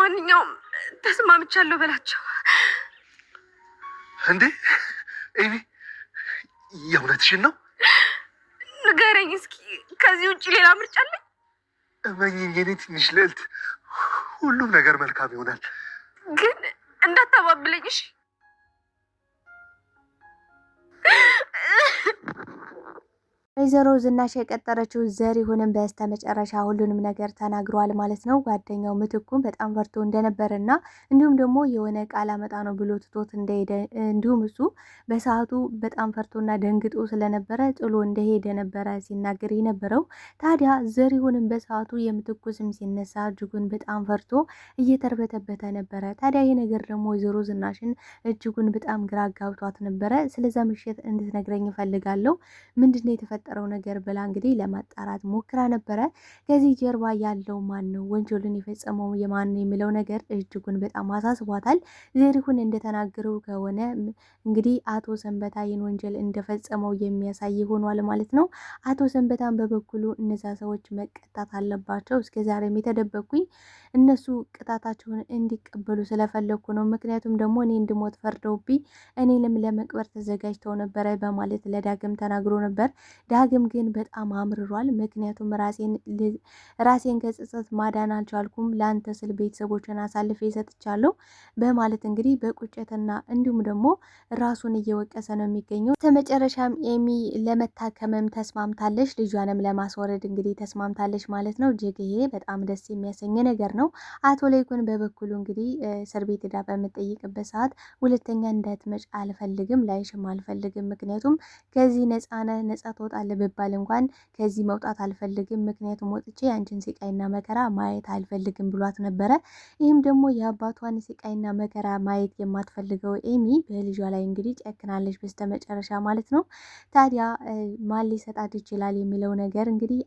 ለማንኛውም ተስማምቻለሁ በላቸው። እንዴ ኤሚ የእውነትሽን ነው? ንገረኝ እስኪ፣ ከዚህ ውጭ ሌላ ምርጫ አለኝ? እመኝኝ የኔ ትንሽ ልዕልት፣ ሁሉም ነገር መልካም ይሆናል። ግን እንዳታባብለኝ እሺ? ወይዘሮ ዝናሽ የቀጠረችው ዘሪሁንም በስተመጨረሻ ሁሉንም ነገር ተናግሯል ማለት ነው። ጓደኛው ምትኩን በጣም ፈርቶ እንደነበረና እንዲሁም ደግሞ የሆነ ቃል አመጣ ነው ብሎ ትቶት እንደሄደ እንዲሁም እሱ በሰዓቱ በጣም ፈርቶና ደንግጦ ስለነበረ ጥሎ እንደሄደ ነበረ ሲናገር የነበረው። ታዲያ ዘሪሁንም በሰዓቱ የምትኩ ስም ሲነሳ እጅጉን በጣም ፈርቶ እየተርበተበተ ነበረ። ታዲያ ይህ ነገር ደግሞ ወይዘሮ ዝናሽን እጅጉን በጣም ግራ ጋብቷት ነበረ። ስለዛ ምሽት እንድትነግረኝ እፈልጋለሁ፣ ምንድነው የተፈጠረው ነገር ብላ እንግዲህ ለማጣራት ሞክራ ነበረ። ከዚህ ጀርባ ያለው ማን ነው፣ ወንጀሉን የፈጸመው የማን ነው የሚለው ነገር እጅጉን በጣም አሳስቧታል። ዘሪሁን እንደተናገረው ከሆነ እንግዲህ አቶ ሰንበታ ይህን ወንጀል እንደፈጸመው የሚያሳይ ሆኗል ማለት ነው። አቶ ሰንበታን በበኩሉ እነዛ ሰዎች መቀጣት አለባቸው፣ እስከዛሬም የተደበቁኝ እነሱ ቅጣታቸውን እንዲቀበሉ ስለፈለግኩ ነው፣ ምክንያቱም ደግሞ እኔ እንድሞት ፈርደውብኝ እኔንም ለመቅበር ተዘጋጅተው ነበረ በማለት ለዳግም ተናግሮ ነበር። ዳግም ግን በጣም አምርሯል። ምክንያቱም ራሴን ከጸጸት ማዳን አልቻልኩም፣ ለአንተ ስል ቤተሰቦችን አሳልፌ ሰጥቻለሁ በማለት እንግዲህ በቁጭትና እንዲሁም ደግሞ ራሱን እየወቀሰ ነው የሚገኘው። በመጨረሻም ኤሚ ለመታከምም ተስማምታለች፣ ልጇንም ለማስወረድ እንግዲህ ተስማምታለች ማለት ነው። እጅግ ይሄ በጣም ደስ የሚያሰኝ ነገር ነው። አቶ ለይኩን በበኩሉ እንግዲህ እስር ቤት ሄዳ በምጠይቅበት ሰዓት ሁለተኛ እንዳትመጭ አልፈልግም፣ ላይሽም አልፈልግም፣ ምክንያቱም ከዚህ ነጻ ትወጣለህ ብባል እንኳን ከዚህ መውጣት አልፈልግም፣ ምክንያቱም ወጥቼ አንቺን ስቃይና መከራ ማየት አልፈልግም ብሏት ነበረ። ይህም ደግሞ የአባቷን ስቃይና መከራ ማየት የማትፈልገው ኤሚ በልጇ ላይ እንግዲህ ጨክናለች በስተመጨረሻ ማለት ነው። ታዲያ ማን ሊሰጣት ይችላል የሚለው ነገር እንግዲህ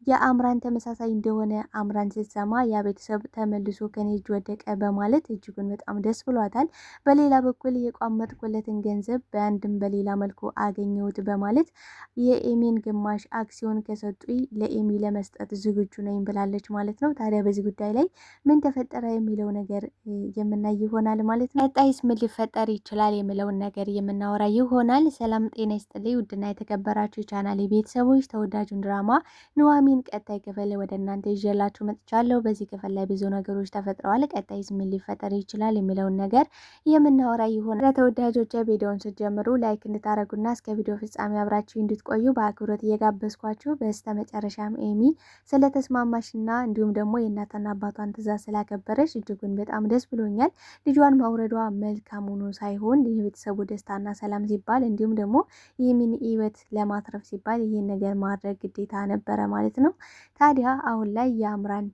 የአምራን ተመሳሳይ እንደሆነ አምራን ስትሰማ ያ ቤተሰብ ተመልሶ ከኔ እጅ ወደቀ በማለት እጅጉን በጣም ደስ ብሏታል። በሌላ በኩል የቋመጥኩለትን ገንዘብ በአንድም በሌላ መልኩ አገኘሁት በማለት የኤሚን ግማሽ አክሲዮን ከሰጡኝ ለኤሚ ለመስጠት ዝግጁ ነኝ ብላለች ማለት ነው። ታዲያ በዚህ ጉዳይ ላይ ምን ተፈጠረ የሚለው ነገር የምናይ ይሆናል ማለት ነው። ቀጣይስ ምን ሊፈጠር ይችላል የሚለውን ነገር የምናወራ ይሆናል። ሰላም ጤና ይስጥልኝ ውድና የተከበራችሁ የቻናሌ ቤተሰቦች፣ ተወዳጁን ድራማ ኑሐሚን ቀጣይ ክፍል ወደ እናንተ ይዤላችሁ መጥቻለሁ። በዚህ ክፍል ላይ ብዙ ነገሮች ተፈጥረዋል። ቀጣይስ ምን ሊፈጠር ይችላል የሚለውን ነገር የምናወራ ይሆናል። ለተወዳጆች ቪዲዮውን ስትጀምሩ ላይክ እንድታረጉና እስከ ቪዲዮ ፍጻሜ አብራችሁ እንድትቆዩ በአክብሮት እየጋበዝኳችሁ፣ በስተ መጨረሻም ኤሚ ስለተስማማሽና እንዲሁም ደግሞ የእናትና አባቷን ትዕዛዝ ስላከበረች እጅጉን በጣም ደስ ብሎኛል። ልጇን ማውረዷ መልካም ሆኖ ሳይሆን የቤተሰቡ ደስታና ሰላም ሲባል እንዲሁም ደግሞ የሚን ህይወት ለማትረፍ ሲባል ይህን ነገር ማድረግ ግዴታ ነበረ ማለት ነው። ታዲያ አሁን ላይ የአምራን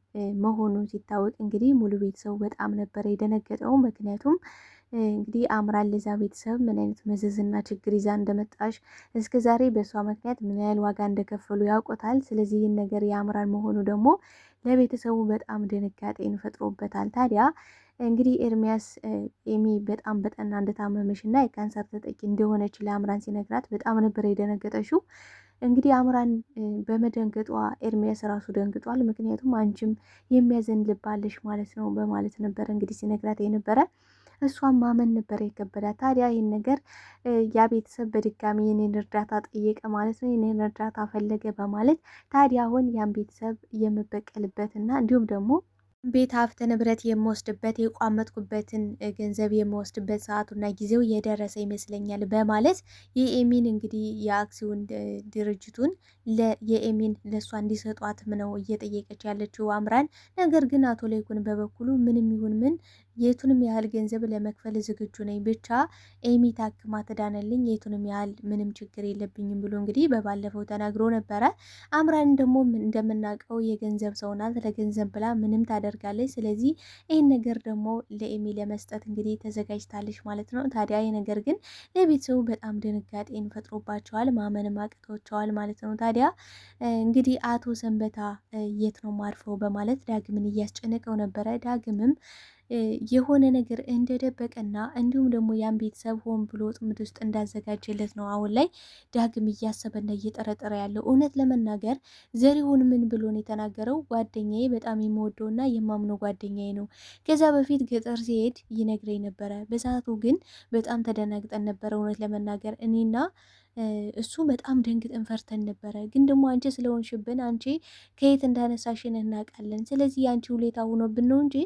መሆኑ ሲታወቅ እንግዲህ ሙሉ ቤተሰቡ በጣም ነበረ የደነገጠው። ምክንያቱም እንግዲህ አምራን ለዛ ቤተሰብ ምን አይነት መዘዝና ችግር ይዛ እንደመጣሽ እስከ ዛሬ በእሷ ምክንያት ምን ያህል ዋጋ እንደከፈሉ ያውቁታል። ስለዚህ ይህን ነገር የአምራን መሆኑ ደግሞ ለቤተሰቡ በጣም ድንጋጤን ፈጥሮበታል። ታዲያ እንግዲህ ኤርሚያስ ኤሚ በጣም በጠና እንደታመመሽ እና የካንሰር ተጠቂ እንደሆነች ለአምራን ሲነግራት በጣም ነበር የደነገጠችው። እንግዲህ አምራን በመደንገጧ ኤርሚያስ ራሱ ደንግጧል። ምክንያቱም አንቺም የሚያዘን ልብ አለሽ ማለት ነው በማለት ነበር እንግዲህ ሲነግራት የነበረ። እሷን ማመን ነበር የከበዳት። ታዲያ ይህን ነገር ያ ቤተሰብ በድጋሚ የኔን እርዳታ ጠየቀ ማለት ነው፣ የኔን እርዳታ ፈለገ በማለት ታዲያ አሁን ያን ቤተሰብ የምበቀልበትና እንዲሁም ደግሞ ቤት ሀብት ንብረት የምወስድበት የቋመጥኩበትን ገንዘብ የምወስድበት ሰዓቱና ጊዜው የደረሰ ይመስለኛል በማለት የኤሚን እንግዲህ የአክሲዮን ድርጅቱን የኤሚን ለእሷ እንዲሰጧትም ነው እየጠየቀች ያለችው አምራን። ነገር ግን አቶ ለይኩን በበኩሉ ምንም ይሁን ምን የቱንም ያህል ገንዘብ ለመክፈል ዝግጁ ነኝ፣ ብቻ ኤሚ ታክማ ትዳነልኝ፣ የቱንም ያህል ምንም ችግር የለብኝም ብሎ እንግዲህ በባለፈው ተናግሮ ነበረ። አምራን ደግሞ እንደምናውቀው የገንዘብ ሰው ናት። ለገንዘብ ብላ ምንም ታደርጋለች። ስለዚህ ይህን ነገር ደግሞ ለኤሚ ለመስጠት እንግዲህ ተዘጋጅታለች ማለት ነው። ታዲያ ይህ ነገር ግን ለቤተሰቡ በጣም ድንጋጤን ፈጥሮባቸዋል፣ ማመንም አቅቶቸዋል ማለት ነው። ታዲያ እንግዲህ አቶ ሰንበታ የት ነው ማርፈው በማለት ዳግምን እያስጨነቀው ነበረ። ዳግምም የሆነ ነገር እንደደበቀና እንዲሁም ደግሞ ያን ቤተሰብ ሆን ብሎ ጥምድ ውስጥ እንዳዘጋጀለት ነው አሁን ላይ ዳግም እያሰበና እየጠረጠረ ያለው። እውነት ለመናገር ዘሪሁን ምን ብሎ ነው የተናገረው? ጓደኛዬ በጣም የምወደውና የማምነው ጓደኛዬ ነው። ከዛ በፊት ገጠር ሲሄድ ይነግረኝ ነበረ። በሰዓቱ ግን በጣም ተደናግጠን ነበረ። እውነት ለመናገር እኔና እሱ በጣም ደንግጠን ፈርተን ነበረ። ግን ደግሞ አንቺ ስለሆንሽብን አንቺ ከየት እንዳነሳሽን እናውቃለን። ስለዚህ የአንቺ ሁኔታ ሆኖብን ነው እንጂ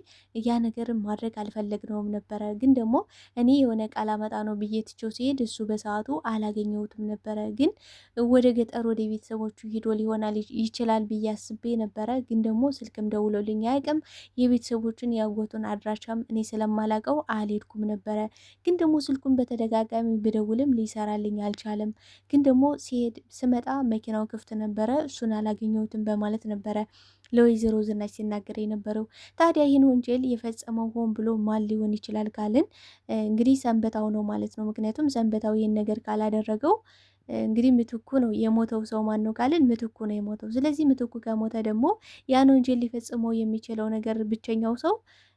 ያ ነገርን ማድረግ አልፈለግነውም ነበረ። ግን ደግሞ እኔ የሆነ ቃል አመጣ ነው ብዬ ትቼው ሲሄድ እሱ በሰዓቱ አላገኘሁትም ነበረ። ግን ወደ ገጠር ወደ ቤተሰቦቹ ሂዶ ሊሆናል ይችላል ብዬ አስቤ ነበረ። ግን ደግሞ ስልክም ደውሎልኝ አያውቅም። የቤተሰቦቹን ያጎቱን አድራሻም እኔ ስለማላውቀው አልሄድኩም ነበረ። ግን ደግሞ ስልኩን በተደጋጋሚ ብደውልም ሊሰራልኝ አልቻለም። ግን ደግሞ ስመጣ መኪናው ክፍት ነበረ፣ እሱን አላገኘሁትም በማለት ነበረ ለወይዘሮ ዝናሽ ሲናገር የነበረው። ታዲያ ይህን ወንጀል የፈጸመው ሆን ብሎ ማን ሊሆን ይችላል ካልን እንግዲህ ሰንበታው ነው ማለት ነው። ምክንያቱም ሰንበታው ይህን ነገር ካላደረገው እንግዲህ ምትኩ ነው የሞተው። ሰው ማን ነው ካልን ምትኩ ነው የሞተው። ስለዚህ ምትኩ ከሞተ ደግሞ ያን ወንጀል ሊፈጽመው የሚችለው ነገር ብቸኛው ሰው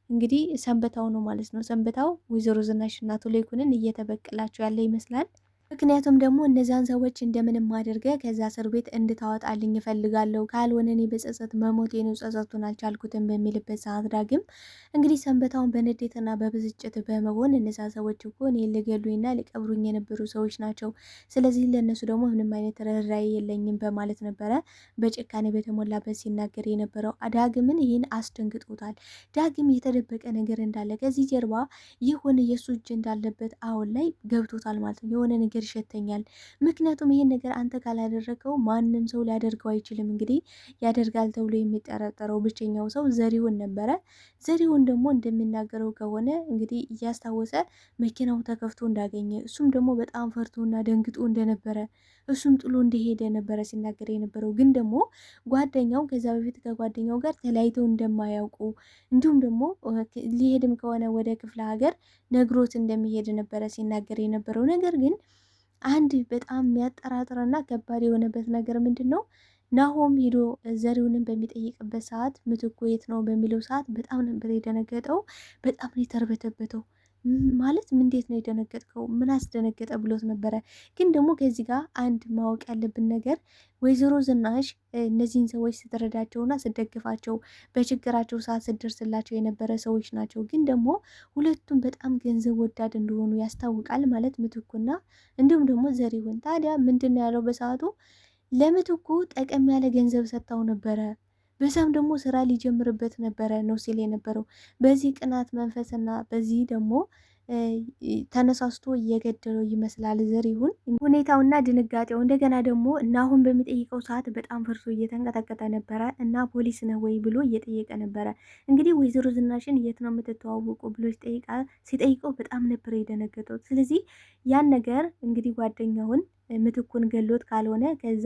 እንግዲህ ሰንበታው ነው ማለት ነው። ሰንበታው ወይዘሮ ዝናሽ እና አቶ ለይኩንን እየተበቀላቸው ያለ ይመስላል። ምክንያቱም ደግሞ እነዚያን ሰዎች እንደምንም አድርገ ከዛ እስር ቤት እንድታወጣልኝ እፈልጋለሁ፣ ካልሆነ እኔ በጸጸት መሞቴ ነው፣ ጸጸቱን አልቻልኩትም በሚልበት ሰዓት ዳግም እንግዲህ ሰንበታውን በንዴትና በብስጭት በመሆን እነዛ ሰዎች እኮ እኔ ሊገሉኝና ሊቀብሩኝ የነበሩ ሰዎች ናቸው፣ ስለዚህ ለእነሱ ደግሞ ምንም አይነት ርኅራኄ የለኝም በማለት ነበረ በጭካኔ በተሞላበት ሲናገር የነበረው። ዳግምን ይህን አስደንግጦታል። ዳግም የተደበቀ ነገር እንዳለ ከዚህ ጀርባ የሆነ የእሱ እጅ እንዳለበት አሁን ላይ ገብቶታል ማለት ነው። የሆነ ነገር ይሸተኛል። ምክንያቱም ይህን ነገር አንተ ካላደረገው ማንም ሰው ሊያደርገው አይችልም። እንግዲህ ያደርጋል ተብሎ የሚጠረጠረው ብቸኛው ሰው ዘሪሁን ነበረ። ዘሪሁን ደግሞ እንደሚናገረው ከሆነ እንግዲህ እያስታወሰ መኪናው ተከፍቶ እንዳገኘ እሱም ደግሞ በጣም ፈርቶና ደንግጦ እንደነበረ እሱም ጥሎ እንደሄደ ነበረ ሲናገር የነበረው። ግን ደግሞ ጓደኛው ከዛ በፊት ከጓደኛው ጋር ተለያይተው እንደማያውቁ እንዲሁም ደግሞ ሊሄድም ከሆነ ወደ ክፍለ ሀገር ነግሮት እንደሚሄድ ነበረ ሲናገር የነበረው። ነገር ግን አንድ በጣም የሚያጠራጥረና ከባድ የሆነበት ነገር ምንድን ነው? ናሆም ሄዶ ዘሪሁንን በሚጠይቅበት ሰዓት ምትኩ የት ነው በሚለው ሰዓት በጣም ነበር የደነገጠው። በጣም ነው የተርበተበተው። ማለት እንዴት ነው የደነገጥከው? ምን አስደነገጠ ብሎት ነበረ። ግን ደግሞ ከዚህ ጋር አንድ ማወቅ ያለብን ነገር ወይዘሮ ዝናሽ እነዚህን ሰዎች ስትረዳቸውና ስትደግፋቸው በችግራቸው ሰዓት ስትደርስላቸው የነበረ ሰዎች ናቸው። ግን ደግሞ ሁለቱም በጣም ገንዘብ ወዳድ እንደሆኑ ያስታውቃል። ማለት ምትኩና እንዲሁም ደግሞ ዘሪሁን። ታዲያ ምንድን ነው ያለው በሰዓቱ? ለምትኩ ጠቀም ያለ ገንዘብ ሰጥታው ነበረ፣ በዛም ደግሞ ስራ ሊጀምርበት ነበረ ነው ሲል የነበረው። በዚህ ቅናት መንፈስና በዚህ ደግሞ ተነሳስቶ እየገደለው ይመስላል ዘሪሁን። ሁኔታውና ድንጋጤው እንደገና ደግሞ እና አሁን በሚጠይቀው ሰዓት በጣም ፈርሶ እየተንቀጠቀጠ ነበረ እና ፖሊስ ነው ወይ ብሎ እየጠየቀ ነበረ። እንግዲህ ወይዘሮ ዝናሽን የት ነው የምትተዋወቁ ብሎ ሲጠይቀው በጣም ነበር የደነገጠው። ስለዚህ ያን ነገር እንግዲህ ጓደኛውን ምትኩን ገሎት ካልሆነ ከዛ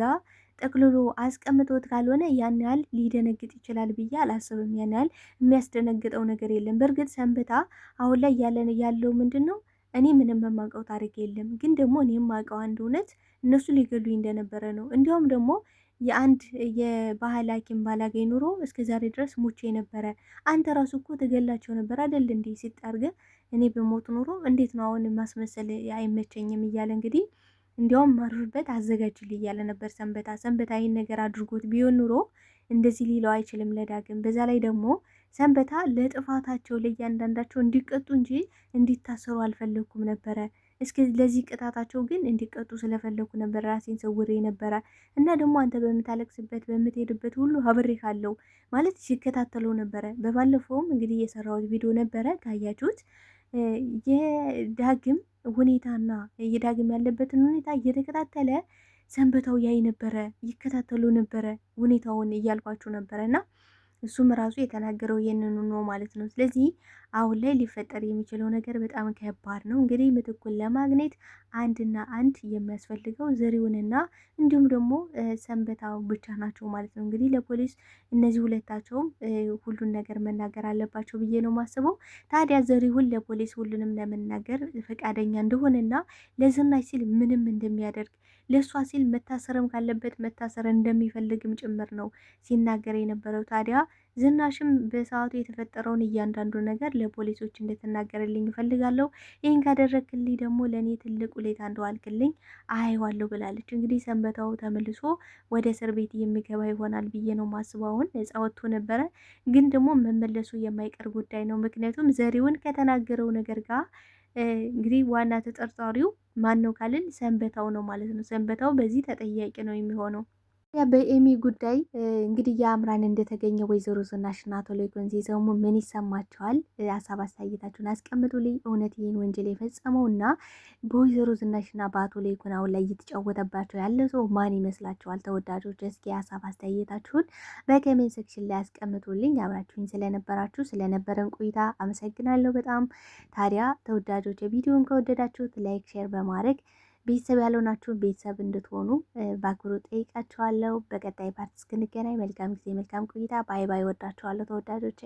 ጠቅልሎ አስቀምጦት ካልሆነ ያን ያህል ሊደነግጥ ይችላል ብዬ አላስብም። ያን ያህል የሚያስደነግጠው ነገር የለም። በእርግጥ ሰንበታ አሁን ላይ ያለው ምንድን ነው? እኔ ምንም የማውቀው ታሪክ የለም። ግን ደግሞ እኔ የማውቀው አንድ እውነት እነሱ ሊገሉኝ እንደነበረ ነው። እንዲያውም ደግሞ የአንድ የባህል ሐኪም ባላገኝ ኑሮ እስከ ዛሬ ድረስ ሙቼ ነበረ። አንተ ራሱ እኮ ትገላቸው ነበር አይደል? እንዲህ ሲጣርገ እኔ በሞት ኑሮ እንዴት ነው አሁን ማስመሰል አይመቸኝም እያለ እንግዲህ እንዲያውም ማርፍበት አዘጋጅልኝ እያለ ነበር ሰንበታ ይህን ነገር አድርጎት ቢሆን ኑሮ እንደዚህ ሊለው አይችልም ለዳግም። በዛ ላይ ደግሞ ሰንበታ ለጥፋታቸው ለእያንዳንዳቸው እንዲቀጡ እንጂ እንዲታሰሩ አልፈለኩም ነበረ። እስኪ ለዚህ ቅጣታቸው ግን እንዲቀጡ ስለፈለኩ ነበር ራሴን ሰውሬ ነበረ። እና ደግሞ አንተ በምታለቅስበት በምትሄድበት ሁሉ አብሬ ካለው ማለት ሲከታተለው ነበረ። በባለፈውም እንግዲህ የሰራሁት ቪዲዮ ነበረ ካያችሁት የዳግም ሁኔታና የዳግም ያለበትን ሁኔታ እየተከታተለ ሰንበታው ያይ ነበረ፣ ይከታተሉ ነበረ ሁኔታውን እያልኳችሁ ነበረ እና እሱም ራሱ የተናገረው ይህንኑ ነው ማለት ነው። ስለዚህ አሁን ላይ ሊፈጠር የሚችለው ነገር በጣም ከባድ ነው። እንግዲህ ምትኩን ለማግኘት አንድና አንድ የሚያስፈልገው ዘሪሁንና እንዲሁም ደግሞ ሰንበታው ብቻ ናቸው ማለት ነው። እንግዲህ ለፖሊስ እነዚህ ሁለታቸውም ሁሉን ነገር መናገር አለባቸው ብዬ ነው ማስበው። ታዲያ ዘሪሁን ለፖሊስ ሁሉንም ለመናገር ፈቃደኛ እንደሆነና ለዝናሽ ሲል ምንም እንደሚያደርግ ለእሷ ሲል መታሰርም ካለበት መታሰር እንደሚፈልግም ጭምር ነው ሲናገር የነበረው። ታዲያ ዝናሽም በሰዓቱ የተፈጠረውን እያንዳንዱ ነገር ለፖሊሶች እንድትናገርልኝ እፈልጋለሁ። ይህን ካደረግክልኝ ደግሞ ለእኔ ትልቅ ውለታ እንደዋልክልኝ አየዋለሁ ብላለች። እንግዲህ ሰንበታው ተመልሶ ወደ እስር ቤት የሚገባ ይሆናል ብዬ ነው ማስበው። አሁን ነጻ ወጥቶ ነበረ፣ ግን ደግሞ መመለሱ የማይቀር ጉዳይ ነው። ምክንያቱም ዘሪውን ከተናገረው ነገር ጋር እንግዲህ ዋና ተጠርጣሪው ማን ነው ካልን ሰንበታው ነው ማለት ነው። ሰንበታው በዚህ ተጠያቂ ነው የሚሆነው። በኤሚ ጉዳይ እንግዲህ የአምራን እንደተገኘ ወይዘሮ ዝናሽና አቶ ሌኩን ሲሰሙ ምን ይሰማቸዋል? ሀሳብ አስተያየታችሁን አስቀምጡልኝ። እውነት ይህን ወንጀል የፈጸመው እና በወይዘሮ ዝናሽና በአቶ ሌኩን አሁን ላይ እየተጫወተባቸው ያለ ሰው ማን ይመስላችኋል? ተወዳጆች እስኪ ሀሳብ አስተያየታችሁን በኮሜንት ሴክሽን ላይ አስቀምጡልኝ። አብራችሁኝ ስለነበራችሁ ስለነበረን ቆይታ አመሰግናለሁ በጣም። ታዲያ ተወዳጆች የቪዲዮን ከወደዳችሁት ላይክ፣ ሼር በማድረግ ቤተሰብ ያልሆናችሁ ቤተሰብ እንድትሆኑ በአክብሮት ጠይቃችኋለሁ። በቀጣይ ፓርት እስክንገናኝ መልካም ጊዜ፣ መልካም ቆይታ። ባይ ባይ። ወዳችኋለሁ ተወዳጆቼ።